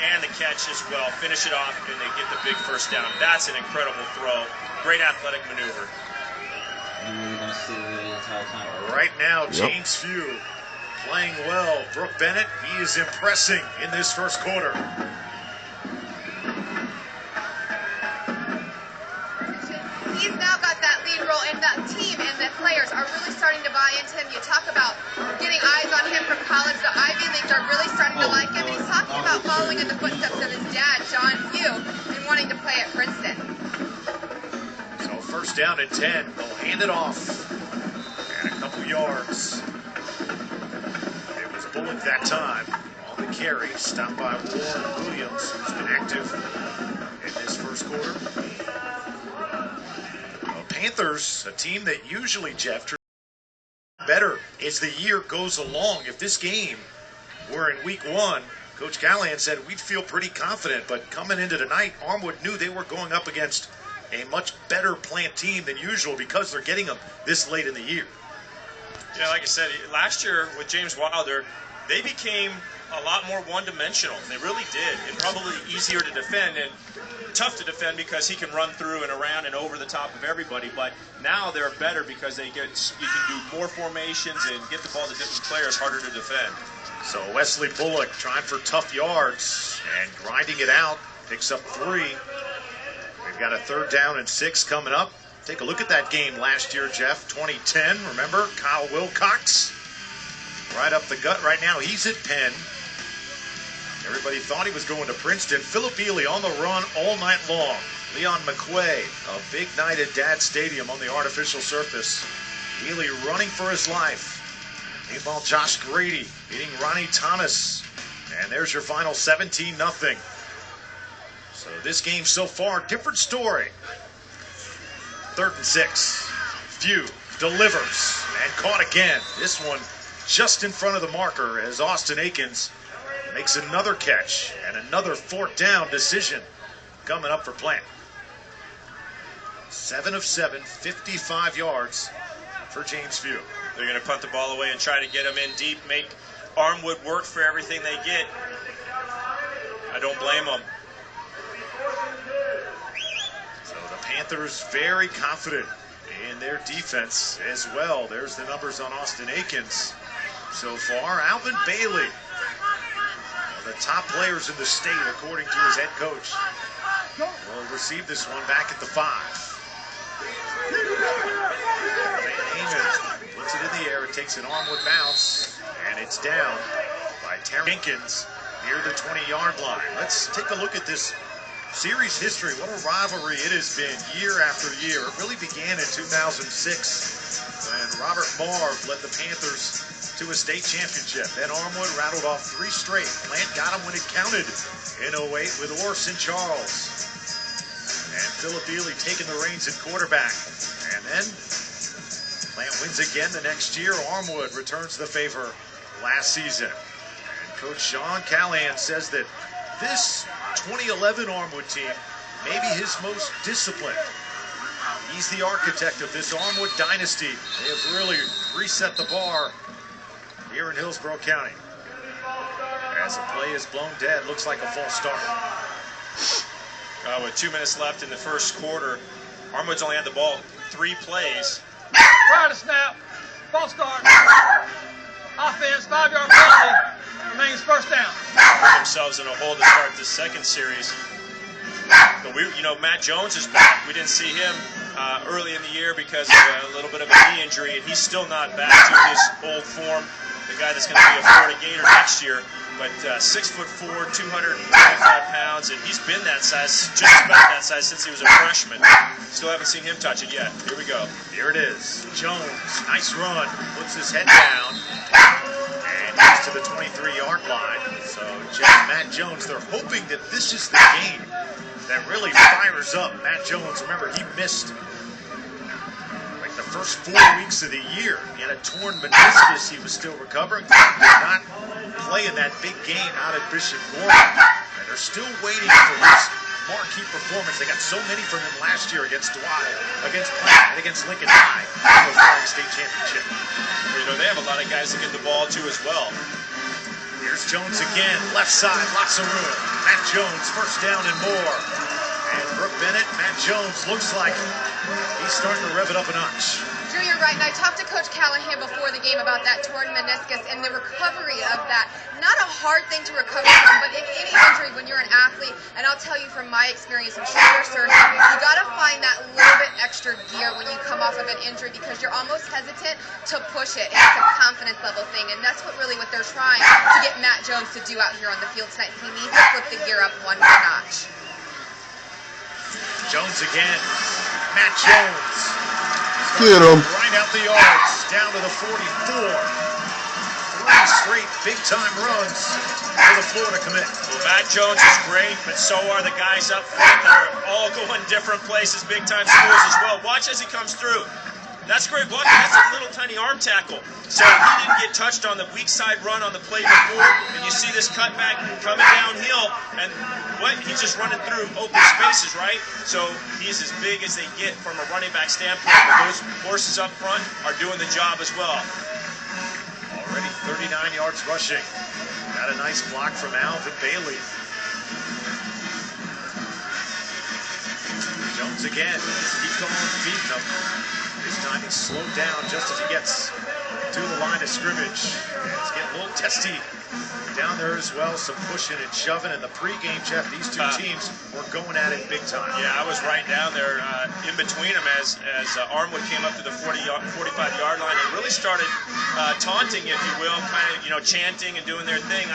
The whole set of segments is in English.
and the catch as well. Finish it off, and they get the big first down. That's an incredible throw. Great athletic maneuver. Right now, James Few playing well. Brooke Bennett, he is impressing in this first quarter. He's now got that lead role, and that team and the players are really starting to buy into him. You talk about getting eyes on him from college. The Ivy Leagues are really starting to like him. He's talking about following in the footsteps of his dad, John Few, and wanting to play at Princeton. So first down at 10. They'll hand it off. And a couple yards. It was Bullock that time on the carry. Stopped by Warren Williams, who's been active in this first quarter. Panthers, a team that usually, Jeff, better as the year goes along. If this game were in week 1, Coach Callahan said we'd feel pretty confident, but coming into tonight, Armwood knew they were going up against a much better Plant team than usual because they're getting them this late in the year. Yeah, like I said, last year with James Wilder, they became a lot more one-dimensional. They really did, and probably easier to defend and tough to defend because he can run through and around and over the top of everybody. But now they're better because you can do more formations and get the ball to different players, harder to defend. So Wesley Bullock trying for tough yards and grinding it out, picks up 3. We've got a 3rd down and 6 coming up. Take a look at that game last year, Jeff, 2010. Remember, Kyle Wilcox right up the gut. Right now, he's at Penn. Everybody thought he was going to Princeton. Philip Ely on the run all night long. Leon McQuay, a big night at Dad Stadium on the artificial surface. Ely running for his life. Meanwhile, Josh Grady beating Ronnie Thomas. And there's your final 17-0. So this game so far, different story. 3rd and 6. Few delivers and caught again. This one just in front of the marker as Austin Akins makes another catch and another 4th down decision coming up for Plant. 7 of 7, 55 yards for James Few. They're going to punt the ball away and try to get them in deep, make Armwood work for everything they get. I don't blame them. So the Panthers very confident in their defense as well. There's the numbers on Austin Akins so far. Alvin Bailey, the top players in the state, according to his head coach, will receive this one back at the 5. Van Heyman puts it in the air. It takes an Armwood bounce, and it's down by Terry Jenkins near the 20-yard line. Let's take a look at this series history. What a rivalry it has been year after year. It really began in 2006 when Robert Marv led the Panthers to a state championship. Then Armwood rattled off 3 straight. Plant got him when it counted in 08 with Orson Charles. And Philip Ely taking the reins at quarterback. And then Plant wins again the next year. Armwood returns the favor last season. And Coach Sean Callahan says that this 2011 Armwood team may be his most disciplined. He's the architect of this Armwood dynasty. They have really reset the bar here in Hillsborough County. As the play is blown dead, looks like a false start. With 2 minutes left in the first quarter, Armwood's only had the ball 3 plays. Prior to snap, false start, offense, 5-yard penalty, remains first down. Put themselves in a hole to start the second series. But Matt Jones is back. We didn't see him early in the year because of a little bit of a knee injury, and he's still not back to his old form. The guy that's going to be a Florida Gator next year, but 6'4", 225 pounds, and he's been that size, just about that size, since he was a freshman. Still haven't seen him touch it yet. Here we go. Here it is. Jones, nice run, puts his head down, and gets to the 23-yard line. So Matt Jones, they're hoping that this is the game that really fires up Matt Jones. Remember, he missed the first 4 weeks of the year. He had a torn meniscus he was still recovering. Did not play in that big game out at Bishop Gorman. And they're still waiting for his marquee performance. They got so many from him last year against Dwight, against Plant, and against Lincoln High in the Florida State Championship. They have a lot of guys that get the ball too as well. Here's Jones again, left side, lots of room. Matt Jones, first down and more. And Brooke Bennett, Matt Jones looks like he's starting to rev it up a notch. Drew, you're right, and I talked to Coach Callahan before the game about that torn meniscus and the recovery of that. Not a hard thing to recover from, but in any injury when you're an athlete, and I'll tell you from my experience in shoulder surgery, you got to find that little bit extra gear when you come off of an injury because you're almost hesitant to push it, and it's a confidence level thing, and that's what they're trying to get Matt Jones to do out here on the field tonight. He needs to flip the gear up one more notch. Jones again. Matt Jones. Get him. Right out the yards, down to the 44. 3 straight big-time runs for the Florida commit. Well, Matt Jones is great, but so are the guys up front that are all going different places, big-time schools as well. Watch as he comes through. That's great blocking. That's a little tiny arm tackle. So he didn't get touched on the weak side run on the play before, and you see this cutback coming downhill, and he's just running through open spaces, right? So he's as big as they get from a running back standpoint, but those horses up front are doing the job as well. Already 39 yards rushing. Got a nice block from Alvin Bailey. Jones again. Keep going, feeding him. This time he's slowed down just as he gets to the line of scrimmage. And it's getting a little testy down there as well. Some pushing and shoving in the pregame, Jeff. These two teams were going at it big time. Yeah, I was right down there in between them as Armwood came up to the 45-yard line and really started taunting, if you will, kind of, chanting and doing their thing.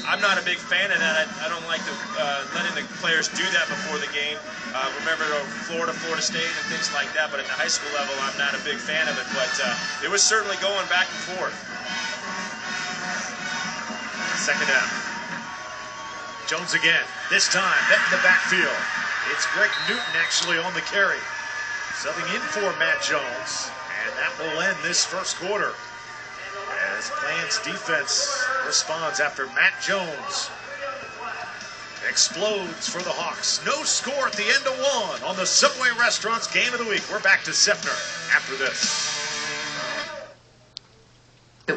I'm not a big fan of that. I don't like letting the players do that before the game. Remember Florida State and things like that, but at the high school level, I'm not a big fan of it. But it was certainly going back and forth. Second down. Jones again. This time, net in the backfield. It's Greg Newton actually on the carry. Subbing in for Matt Jones. And that will end this first quarter. As Plans defense responds after Matt Jones explodes for the Hawks. No score at the end of one on the Subway Restaurants Game of the Week. We're back to Sefner after this.